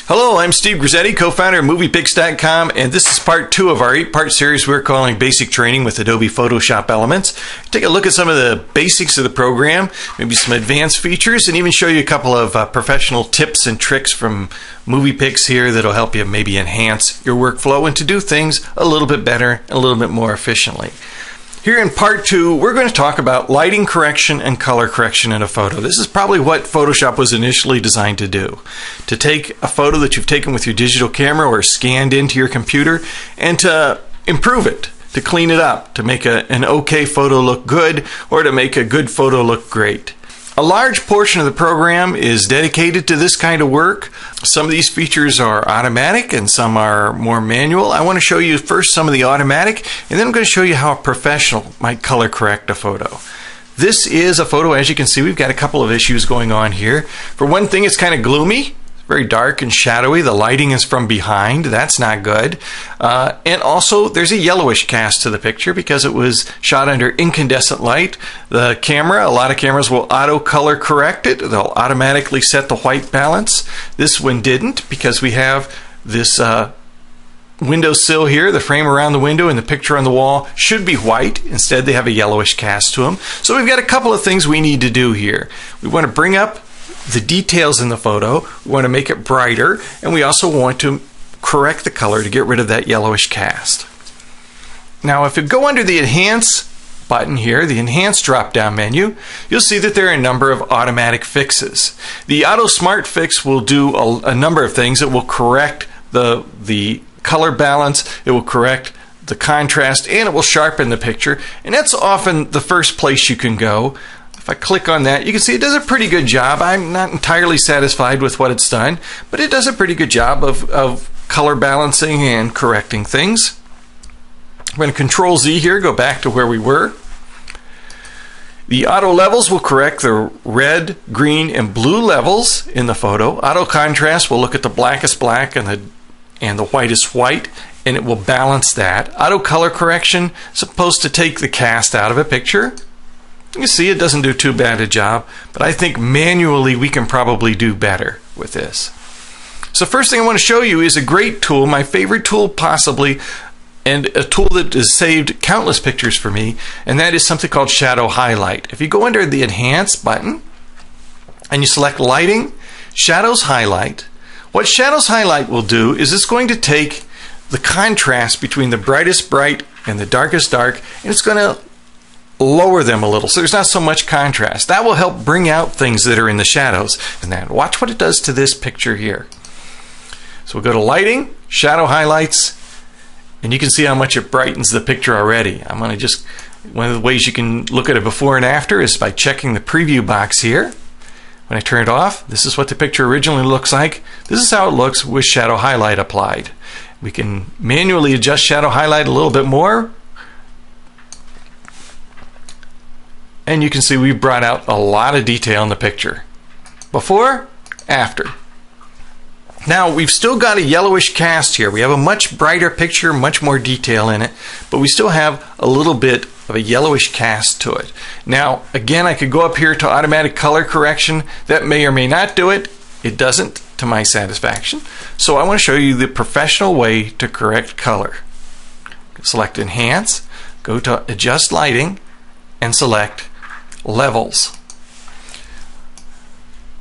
Hello, I'm Steve Grizzetti, co-founder of MoviePix.com, and this is part 2 of our 8-part series we're calling Basic Training with Adobe Photoshop Elements. Take a look at some of the basics of the program, maybe some advanced features, and even show you a couple of professional tips and tricks from MoviePix here that'll help you maybe enhance your workflow and to do things a little bit better and a little bit more efficiently. Here in part 2, we're going to talk about lighting correction and color correction in a photo. This is probably what Photoshop was initially designed to do. To take a photo that you've taken with your digital camera or scanned into your computer and to improve it, to clean it up, to make an okay photo look good or to make a good photo look great. A large portion of the program is dedicated to this kind of work. Some of these features are automatic and some are more manual. I want to show you first some of the automatic, and then I'm going to show you how a professional might color correct a photo. This is a photo, as you can see, we've got a couple of issues going on here. For one thing, it's kind of gloomy. Very dark and shadowy. The lighting is from behind. That's not good. And also, there's a yellowish cast to the picture because it was shot under incandescent light. The camera, a lot of cameras will auto color correct it. They'll automatically set the white balance. This one didn't because we have this windowsill here. The frame around the window and the picture on the wall should be white. Instead, they have a yellowish cast to them. So we've got a couple of things we need to do here. We want to bring up the details in the photo, we want to make it brighter, and we also want to correct the color to get rid of that yellowish cast. Now if you go under the Enhance button here, the Enhance drop-down menu, you'll see that there are a number of automatic fixes. The Auto Smart Fix will do a number of things. It will correct the color balance, it will correct the contrast, and it will sharpen the picture, and that's often the first place you can go. If I click on that, you can see it does a pretty good job. I'm not entirely satisfied with what it's done, but it does a pretty good job of color balancing and correcting things. I'm going to Control Z here, go back to where we were. The auto levels will correct the red, green, and blue levels in the photo. Auto contrast will look at the blackest black and the whitest white, and it will balance that. Auto color correction is supposed to take the cast out of a picture. You see it doesn't do too bad a job, but I think manually we can probably do better with this. So first thing I want to show you is a great tool, my favorite tool possibly, and a tool that has saved countless pictures for me, and that is something called Shadow Highlight. If you go under the Enhance button and you select Lighting, Shadows Highlight, what Shadows Highlight will do is it's going to take the contrast between the brightest bright and the darkest dark, and it's going to lower them a little so there's not so much contrast. That will help bring out things that are in the shadows. And then watch what it does to this picture here. So we'll go to Lighting, Shadow Highlights, and you can see how much it brightens the picture already. I'm going to just, one of the ways you can look at it before and after is by checking the preview box here. When I turn it off, this is what the picture originally looks like. This is how it looks with Shadow Highlight applied. We can manually adjust Shadow Highlight a little bit more, and you can see we've brought out a lot of detail in the picture. Before, after. Now we've still got a yellowish cast here. We have a much brighter picture, much more detail in it, but we still have a little bit of a yellowish cast to it. Now again, I could go up here to automatic color correction. That may or may not do it. It doesn't to my satisfaction. So I want to show you the professional way to correct color. Select Enhance, go to Adjust Lighting, and select Levels.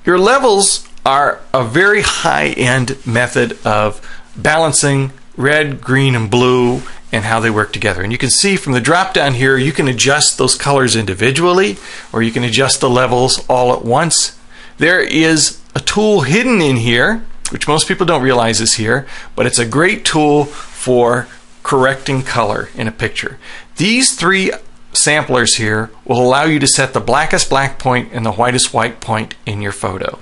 Your levels are a very high-end method of balancing red, green, and blue and how they work together. And you can see from the drop down here, you can adjust those colors individually, or you can adjust the levels all at once. There is a tool hidden in here, which most people don't realize is here, but it's a great tool for correcting color in a picture. These three samplers here will allow you to set the blackest black point and the whitest white point in your photo.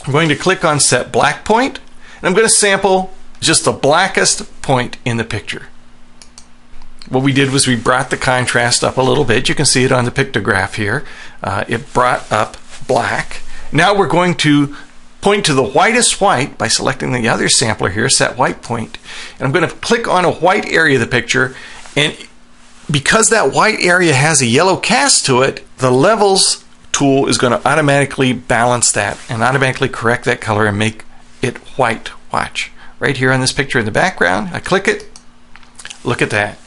I'm going to click on Set Black Point, and I'm going to sample just the blackest point in the picture. What we did was we brought the contrast up a little bit. You can see it on the pictograph here. It brought up black. Now we're going to point to the whitest white by selecting the other sampler here, Set White Point, and I'm going to click on a white area of the picture, and because that white area has a yellow cast to it, the Levels tool is going to automatically balance that and automatically correct that color and make it white. Watch. Right here on this picture in the background. I click it. Look at that.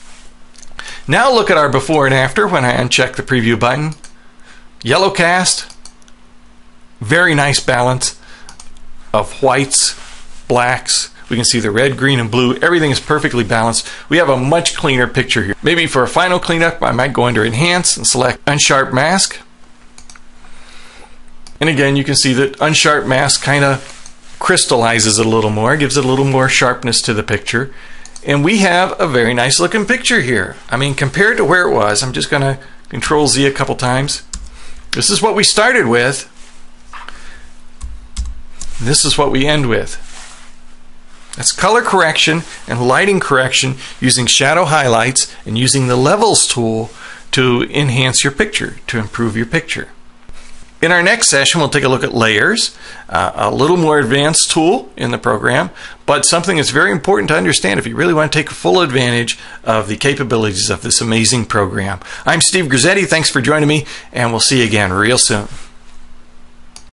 Now look at our before and after when I uncheck the preview button. Yellow cast. Very nice balance of whites, blacks. We can see the red, green, and blue. Everything is perfectly balanced. We have a much cleaner picture here. Maybe for a final cleanup, I might go under Enhance and select Unsharp Mask. And again, you can see that Unsharp Mask kind of crystallizes it a little more, gives it a little more sharpness to the picture. And we have a very nice looking picture here. I mean, compared to where it was, I'm just going to Control Z a couple times. This is what we started with. This is what we end with. That's color correction and lighting correction using shadow highlights and using the levels tool to enhance your picture, to improve your picture. In our next session, we'll take a look at layers, a little more advanced tool in the program, but something that's very important to understand if you really want to take full advantage of the capabilities of this amazing program. I'm Steve Grizzetti. Thanks for joining me, and we'll see you again real soon.